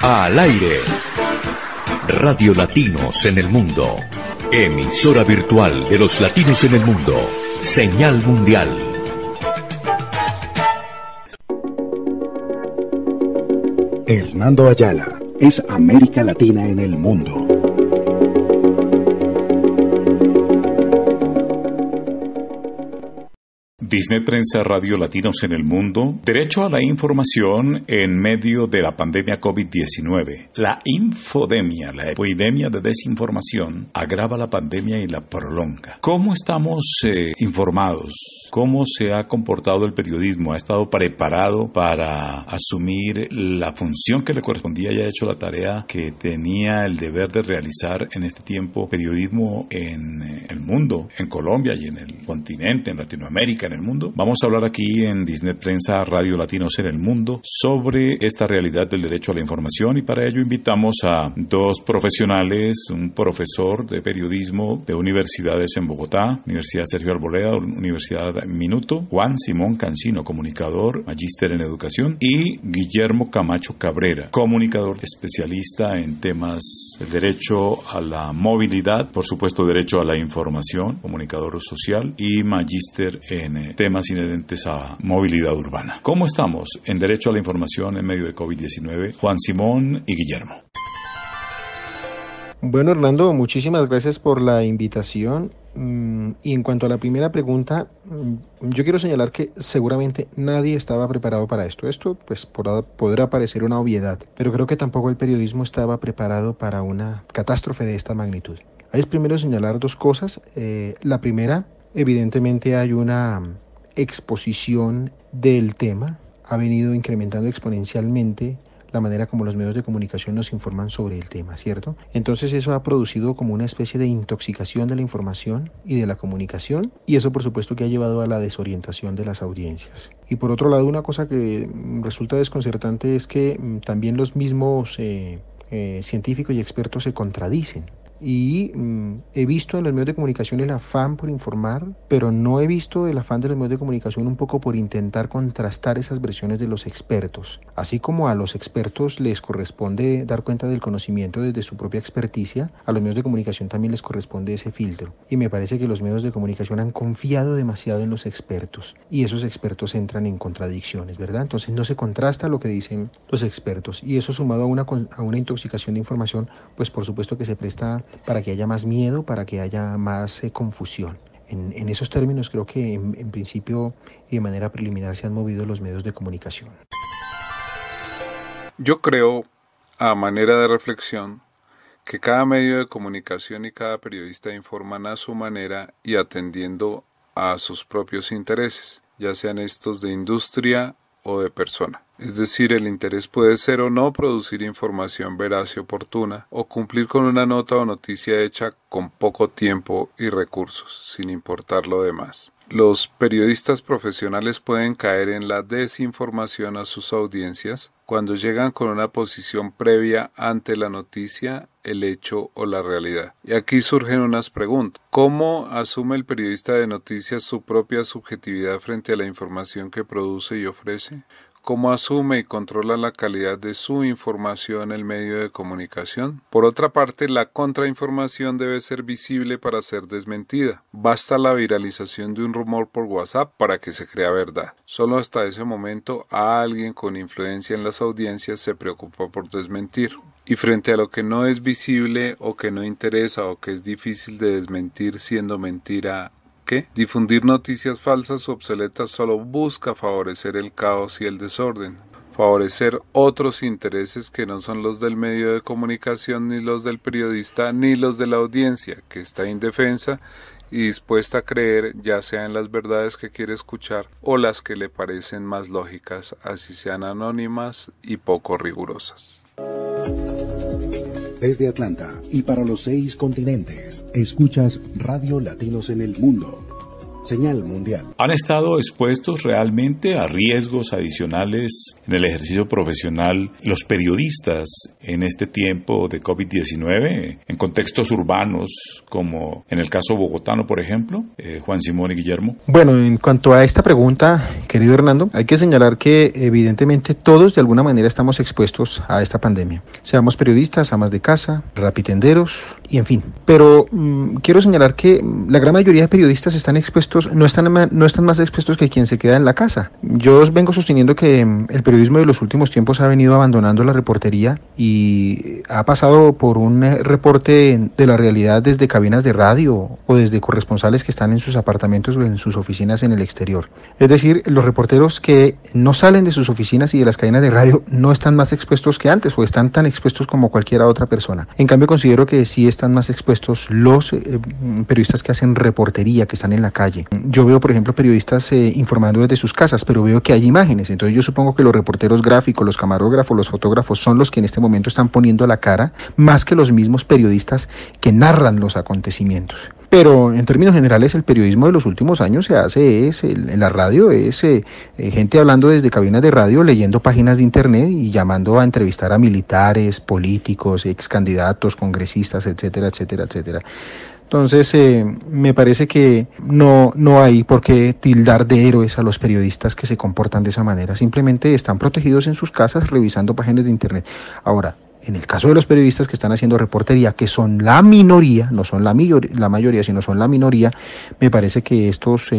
Al aire. Radio Latinos en el Mundo. Emisora virtual de los latinos en el mundo. Señal mundial. Hernando Ayala es América Latina en el mundo. Disnet Prensa Radio Latinos en el Mundo. Derecho a la información en medio de la pandemia COVID-19. La infodemia, la epidemia de desinformación, agrava la pandemia y la prolonga. ¿Cómo estamos informados? ¿Cómo se ha comportado el periodismo? ¿Ha estado preparado para asumir la función que le correspondía y ha hecho la tarea que tenía el deber de realizar en este tiempo? Periodismo en el mundo, en Colombia y en el continente, en Latinoamérica, en el mundo. Vamos a hablar aquí en Disnet Prensa Radio Latinos en el Mundo sobre esta realidad del derecho a la información, y para ello invitamos a dos profesionales, un profesor de periodismo de universidades en Bogotá, Universidad Sergio Arboleda, Universidad Minuto, Juan Simón Cancino, comunicador, magíster en educación, y Guillermo Camacho Cabrera, comunicador especialista en temas de derecho a la movilidad, por supuesto derecho a la información, comunicador social y magíster en temas inherentes a movilidad urbana. ¿Cómo estamos en derecho a la información en medio de COVID-19? Juan Simón y Guillermo. Bueno, Hernando, muchísimas gracias por la invitación. Y en cuanto a la primera pregunta, yo quiero señalar que seguramente nadie estaba preparado para esto. Esto pues podrá parecer una obviedad, pero creo que tampoco el periodismo estaba preparado para una catástrofe de esta magnitud. Hay primero señalar dos cosas. La primera, evidentemente hay una exposición del tema, ha venido incrementando exponencialmente la manera como los medios de comunicación nos informan sobre el tema, ¿cierto? Entonces eso ha producido como una especie de intoxicación de la información y de la comunicación, y eso por supuesto que ha llevado a la desorientación de las audiencias. Y por otro lado, una cosa que resulta desconcertante es que también los mismos científicos y expertos se contradicen. Y he visto en los medios de comunicación el afán por informar, pero no he visto el afán de los medios de comunicación un poco por intentar contrastar esas versiones de los expertos. Así como a los expertos les corresponde dar cuenta del conocimiento desde su propia experticia, a los medios de comunicación también les corresponde ese filtro. Y me parece que los medios de comunicación han confiado demasiado en los expertos, y esos expertos entran en contradicciones, ¿verdad? Entonces no se contrasta lo que dicen los expertos, y eso sumado a una intoxicación de información, pues por supuesto que se presta para que haya más miedo, para que haya más confusión. En esos términos creo que en principio y de manera preliminar se han movido los medios de comunicación. Yo creo, a manera de reflexión, que cada medio de comunicación y cada periodista informan a su manera y atendiendo a sus propios intereses, ya sean estos de industria o de persona. Es decir, el interés puede ser o no producir información veraz y oportuna, o cumplir con una nota o noticia hecha con poco tiempo y recursos, sin importar lo demás. Los periodistas profesionales pueden caer en la desinformación a sus audiencias cuando llegan con una posición previa ante la noticia, el hecho o la realidad. Y aquí surgen unas preguntas. ¿Cómo asume el periodista de noticias su propia subjetividad frente a la información que produce y ofrece? ¿Cómo asume y controla la calidad de su información el medio de comunicación? Por otra parte, la contrainformación debe ser visible para ser desmentida. Basta la viralización de un rumor por WhatsApp para que se crea verdad. Solo hasta ese momento alguien con influencia en las audiencias se preocupa por desmentir. Y frente a lo que no es visible o que no interesa o que es difícil de desmentir siendo mentira, ¿qué? Difundir noticias falsas o obsoletas solo busca favorecer el caos y el desorden, favorecer otros intereses que no son los del medio de comunicación, ni los del periodista, ni los de la audiencia, que está indefensa y dispuesta a creer ya sea en las verdades que quiere escuchar o las que le parecen más lógicas, así sean anónimas y poco rigurosas. Desde Atlanta y para los 6 continentes, escuchas Radio Latinos en el Mundo. Señal Mundial. ¿Han estado expuestos realmente a riesgos adicionales en el ejercicio profesional los periodistas en este tiempo de COVID-19, en contextos urbanos como en el caso bogotano, por ejemplo? Juan Simón y Guillermo. Bueno, en cuanto a esta pregunta, querido Hernando, hay que señalar que evidentemente todos de alguna manera estamos expuestos a esta pandemia. Seamos periodistas, amas de casa, rapitenderos y en fin. Pero quiero señalar que la gran mayoría de periodistas están expuestos, no están más expuestos que quien se queda en la casa. Yo os vengo sosteniendo que el periodismo de los últimos tiempos ha venido abandonando la reportería y ha pasado por un reporte de la realidad desde cabinas de radio o desde corresponsales que están en sus apartamentos o en sus oficinas en el exterior. Es decir, los reporteros que no salen de sus oficinas y de las cadenas de radio no están más expuestos que antes o están tan expuestos como cualquier otra persona. En cambio, considero que sí están más expuestos los periodistas que hacen reportería, que están en la calle. Yo veo, por ejemplo, periodistas informando desde sus casas, pero veo que hay imágenes. Entonces yo supongo que los reporteros gráficos, los camarógrafos, los fotógrafos son los que en este momento están poniendo la cara, más que los mismos periodistas que narran los acontecimientos. Pero en términos generales el periodismo de los últimos años se hace en la radio, gente hablando desde cabinas de radio, leyendo páginas de internet y llamando a entrevistar a militares, políticos, ex candidatos, congresistas, etcétera, etcétera, etcétera. Entonces, me parece que no hay por qué tildar de héroes a los periodistas que se comportan de esa manera. Simplemente están protegidos en sus casas revisando páginas de internet. Ahora, en el caso de los periodistas que están haciendo reportería, que son la minoría, no son la mayoría, sino son la minoría, me parece que estos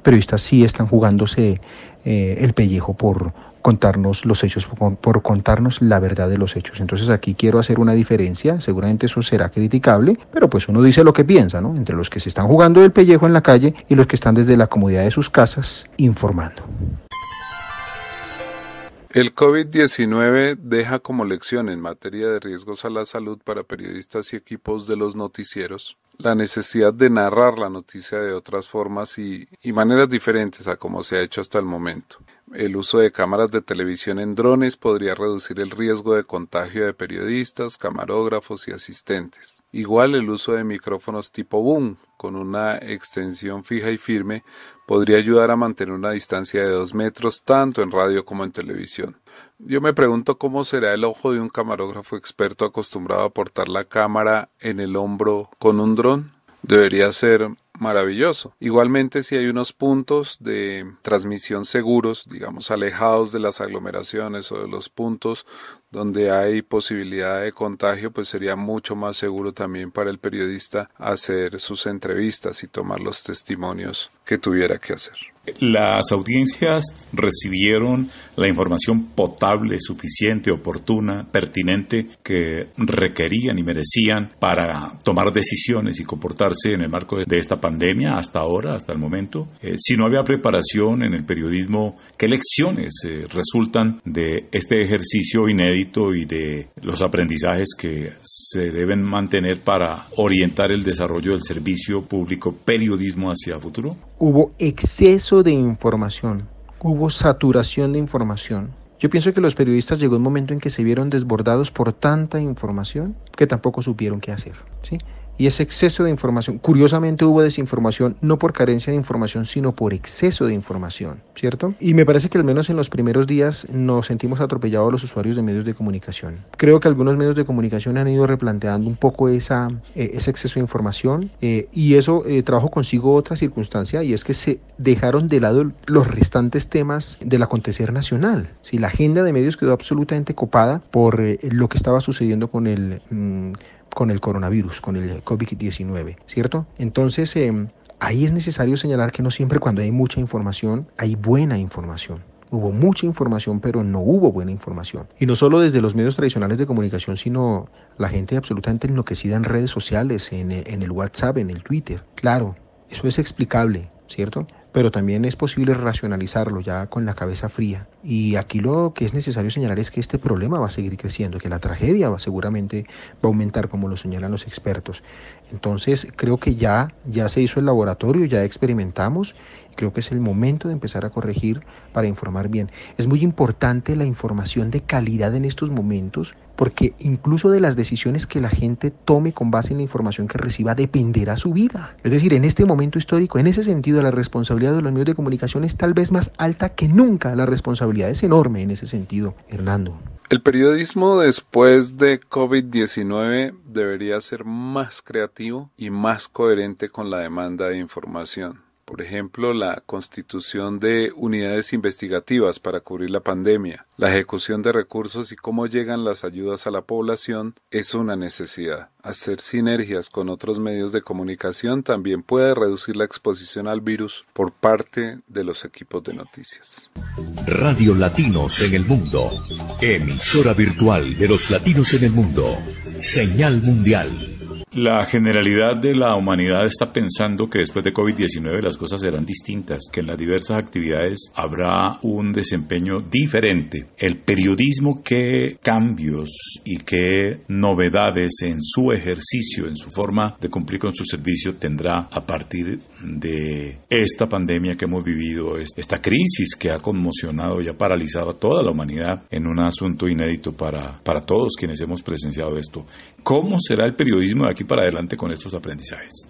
periodistas sí están jugándose el pellejo por contarnos los hechos, por contarnos la verdad de los hechos. Entonces aquí quiero hacer una diferencia, seguramente eso será criticable, pero pues uno dice lo que piensa, ¿no? Entre los que se están jugando el pellejo en la calle y los que están desde la comodidad de sus casas informando. El COVID-19 deja como lección en materia de riesgos a la salud para periodistas y equipos de los noticieros la necesidad de narrar la noticia de otras formas y maneras diferentes a como se ha hecho hasta el momento. El uso de cámaras de televisión en drones podría reducir el riesgo de contagio de periodistas, camarógrafos y asistentes. Igual el uso de micrófonos tipo boom, con una extensión fija y firme, podría ayudar a mantener una distancia de 2 metros tanto en radio como en televisión. Yo me pregunto cómo será el ojo de un camarógrafo experto acostumbrado a portar la cámara en el hombro con un dron. Debería ser maravilloso. Igualmente, si hay unos puntos de transmisión seguros, digamos alejados de las aglomeraciones o de los puntos donde hay posibilidad de contagio, pues sería mucho más seguro también para el periodista hacer sus entrevistas y tomar los testimonios que tuviera que hacer. Las audiencias recibieron la información potable, suficiente, oportuna, pertinente que requerían y merecían para tomar decisiones y comportarse en el marco de esta pandemia hasta ahora, hasta el momento. Si no había preparación en el periodismo, ¿qué lecciones resultan de este ejercicio inédito y de los aprendizajes que se deben mantener para orientar el desarrollo del servicio público periodismo hacia futuro? Hubo exceso de información, hubo saturación de información. Yo pienso que los periodistas llegó un momento en que se vieron desbordados por tanta información que tampoco supieron qué hacer, ¿sí? Y ese exceso de información, curiosamente hubo desinformación, no por carencia de información, sino por exceso de información, ¿cierto? Y me parece que al menos en los primeros días nos sentimos atropellados los usuarios de medios de comunicación. Creo que algunos medios de comunicación han ido replanteando un poco ese exceso de información y eso trajo consigo otra circunstancia, y es que se dejaron de lado los restantes temas del acontecer nacional. ¿Sí? La agenda de medios quedó absolutamente copada por lo que estaba sucediendo con el coronavirus, con el COVID-19, ¿cierto? Entonces, ahí es necesario señalar que no siempre cuando hay mucha información, hay buena información. Hubo mucha información, pero no hubo buena información. Y no solo desde los medios tradicionales de comunicación, sino la gente absolutamente enloquecida en redes sociales, en el WhatsApp, en el Twitter. Claro, eso es explicable, ¿cierto? Pero también es posible racionalizarlo ya con la cabeza fría. Y aquí lo que es necesario señalar es que este problema va a seguir creciendo, que la tragedia seguramente va a aumentar, como lo señalan los expertos. Entonces creo que ya se hizo el laboratorio, ya experimentamos. Creo que es el momento de empezar a corregir para informar bien. Es muy importante la información de calidad en estos momentos, porque incluso de las decisiones que la gente tome con base en la información que reciba dependerá su vida. Es decir, en este momento histórico, en ese sentido, la responsabilidad de los medios de comunicación es tal vez más alta que nunca. La responsabilidad es enorme en ese sentido, Hernando. El periodismo después de COVID-19 debería ser más creativo y más coherente con la demanda de información. Por ejemplo, la constitución de unidades investigativas para cubrir la pandemia, la ejecución de recursos y cómo llegan las ayudas a la población es una necesidad. Hacer sinergias con otros medios de comunicación también puede reducir la exposición al virus por parte de los equipos de noticias. Radio Latinos en el Mundo, emisora virtual de los latinos en el mundo, señal mundial. La generalidad de la humanidad está pensando que después de COVID-19 las cosas serán distintas, que en las diversas actividades habrá un desempeño diferente. El periodismo, ¿qué cambios y qué novedades en su ejercicio, en su forma de cumplir con su servicio tendrá a partir de esta pandemia que hemos vivido, esta crisis que ha conmocionado y ha paralizado a toda la humanidad en un asunto inédito para todos quienes hemos presenciado esto? ¿Cómo será el periodismo de aquí para adelante con estos aprendizajes?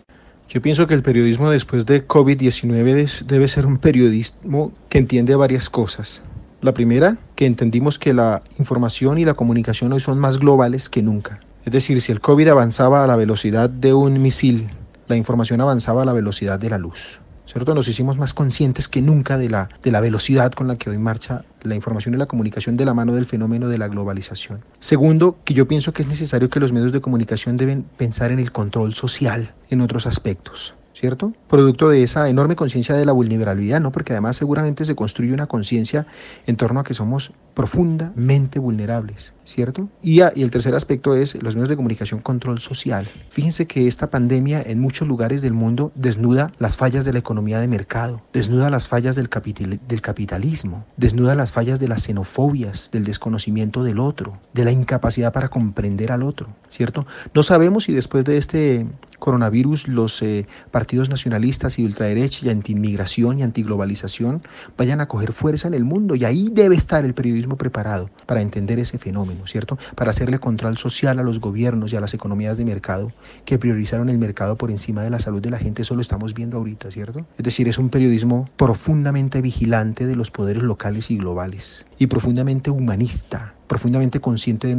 Yo pienso que el periodismo después de COVID-19 debe ser un periodismo que entiende varias cosas. La primera, que entendimos que la información y la comunicación hoy son más globales que nunca. Es decir, si el COVID avanzaba a la velocidad de un misil, la información avanzaba a la velocidad de la luz. ¿Cierto? Nos hicimos más conscientes que nunca de la velocidad con la que hoy marcha la información y la comunicación de la mano del fenómeno de la globalización. Segundo, que yo pienso que es necesario que los medios de comunicación deben pensar en el control social en otros aspectos, ¿cierto? Producto de esa enorme conciencia de la vulnerabilidad, ¿no? Porque además seguramente se construye una conciencia en torno a que somos profundamente vulnerables, ¿cierto? Y el tercer aspecto es los medios de comunicación, control social. Fíjense que esta pandemia en muchos lugares del mundo desnuda las fallas de la economía de mercado, desnuda las fallas del capitalismo, desnuda las fallas de las xenofobias, del desconocimiento del otro, de la incapacidad para comprender al otro, ¿cierto? No sabemos si después de este coronavirus los partidos nacionalistas y ultraderecha y antiinmigración y antiglobalización vayan a coger fuerza en el mundo, y ahí debe estar el periodismo preparado para entender ese fenómeno, ¿cierto? Para hacerle control social a los gobiernos y a las economías de mercado que priorizaron el mercado por encima de la salud de la gente. Eso lo estamos viendo ahorita, ¿cierto? Es decir, es un periodismo profundamente vigilante de los poderes locales y globales y profundamente humanista, profundamente consciente de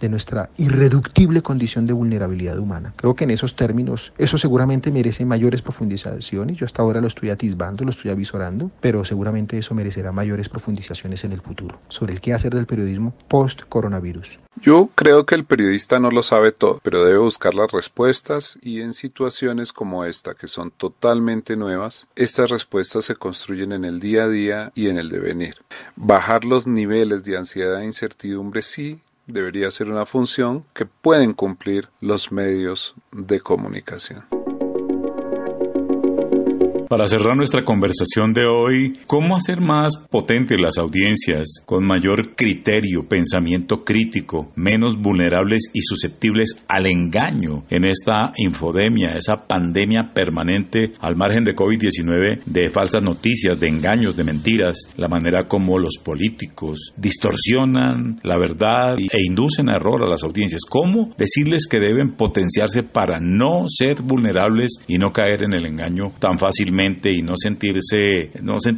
nuestra irreductible condición de vulnerabilidad humana. Creo que en esos términos, eso seguramente merece mayores profundizaciones. Yo hasta ahora lo estoy atisbando, lo estoy avisorando, pero seguramente eso merecerá mayores profundizaciones en el futuro, sobre el qué hacer del periodismo post-coronavirus. Yo creo que el periodista no lo sabe todo, pero debe buscar las respuestas, y en situaciones como esta, que son totalmente nuevas, estas respuestas se construyen en el día a día y en el devenir. Bajar los niveles de ansiedad e incertidumbre sí debería ser una función que pueden cumplir los medios de comunicación. Para cerrar nuestra conversación de hoy, ¿cómo hacer más potentes las audiencias con mayor criterio, pensamiento crítico, menos vulnerables y susceptibles al engaño en esta infodemia, esa pandemia permanente al margen de COVID-19, de falsas noticias, de engaños, de mentiras, la manera como los políticos distorsionan la verdad e inducen a error a las audiencias? ¿Cómo decirles que deben potenciarse para no ser vulnerables y no caer en el engaño tan fácilmente y no sentir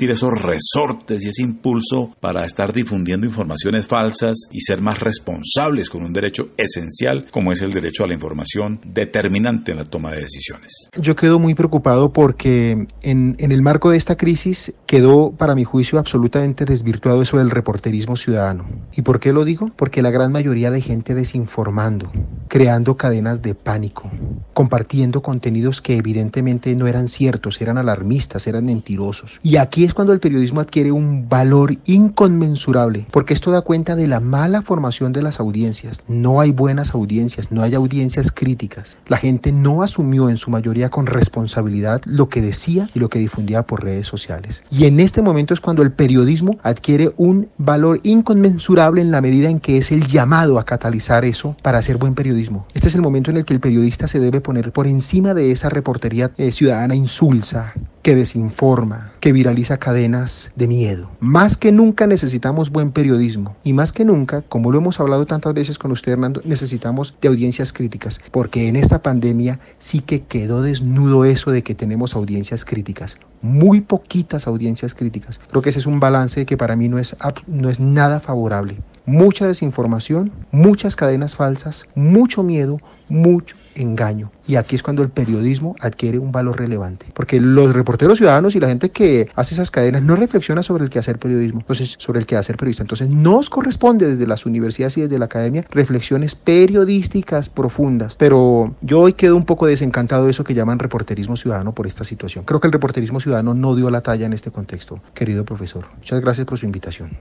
esos resortes y ese impulso para estar difundiendo informaciones falsas y ser más responsables con un derecho esencial como es el derecho a la información, determinante en la toma de decisiones? Yo quedo muy preocupado porque en el marco de esta crisis quedó, para mi juicio, absolutamente desvirtuado eso del reporterismo ciudadano. ¿Y por qué lo digo? Porque la gran mayoría de gente desinformando, creando cadenas de pánico, compartiendo contenidos que evidentemente no eran ciertos, eran alarmistas, eran mentirosos. Y aquí es cuando el periodismo adquiere un valor inconmensurable, porque esto da cuenta de la mala formación de las audiencias. No hay buenas audiencias, no hay audiencias críticas. La gente no asumió en su mayoría con responsabilidad lo que decía y lo que difundía por redes sociales. Y en este momento es cuando el periodismo adquiere un valor inconmensurable en la medida en que es el llamado a catalizar eso para hacer buen periodismo. Este es el momento en el que el periodista se debe poner por encima de esa reportería ciudadana insulsa, que desinforma, que viraliza cadenas de miedo. Más que nunca necesitamos buen periodismo y más que nunca, como lo hemos hablado tantas veces con usted, Hernando, necesitamos de audiencias críticas, porque en esta pandemia sí que quedó desnudo eso de que tenemos audiencias críticas, muy poquitas audiencias críticas. Creo que ese es un balance que para mí no es nada favorable. Mucha desinformación, muchas cadenas falsas, mucho miedo, mucho engaño. Y aquí es cuando el periodismo adquiere un valor relevante, porque los reporteros ciudadanos y la gente que hace esas cadenas no reflexiona sobre el quehacer periodismo, entonces sobre el quehacer periodista. Entonces nos corresponde desde las universidades y desde la academia reflexiones periodísticas profundas. Pero yo hoy quedo un poco desencantado de eso que llaman reporterismo ciudadano por esta situación. Creo que el reporterismo ciudadano no dio la talla en este contexto, querido profesor. Muchas gracias por su invitación.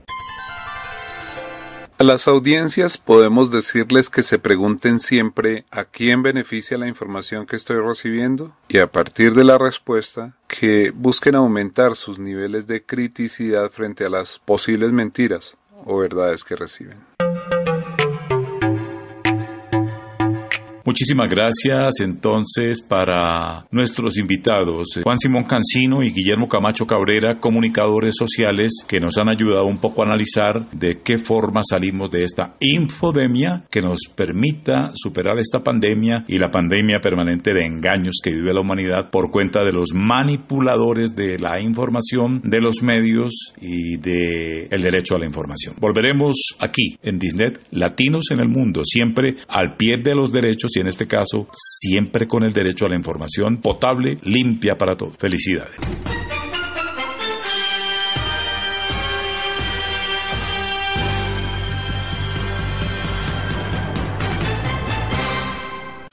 A las audiencias podemos decirles que se pregunten siempre a quién beneficia la información que estoy recibiendo y a partir de la respuesta que busquen aumentar sus niveles de criticidad frente a las posibles mentiras o verdades que reciben. Muchísimas gracias entonces para nuestros invitados, Juan Simón Cancino y Guillermo Camacho Cabrera, comunicadores sociales que nos han ayudado un poco a analizar de qué forma salimos de esta infodemia que nos permita superar esta pandemia y la pandemia permanente de engaños que vive la humanidad por cuenta de los manipuladores de la información, de los medios y de el derecho a la información. Volveremos aquí en Disnet, Latinos en el Mundo, siempre al pie de los derechos y en este caso siempre con el derecho a la información potable, limpia para todos. Felicidades.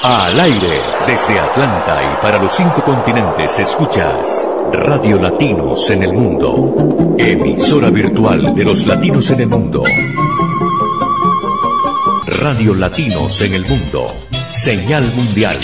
Al aire, desde Atlanta y para los 5 continentes escuchas Radio Latinos en el Mundo, emisora virtual de los latinos en el mundo. Radio Latinos en el Mundo, señal mundial.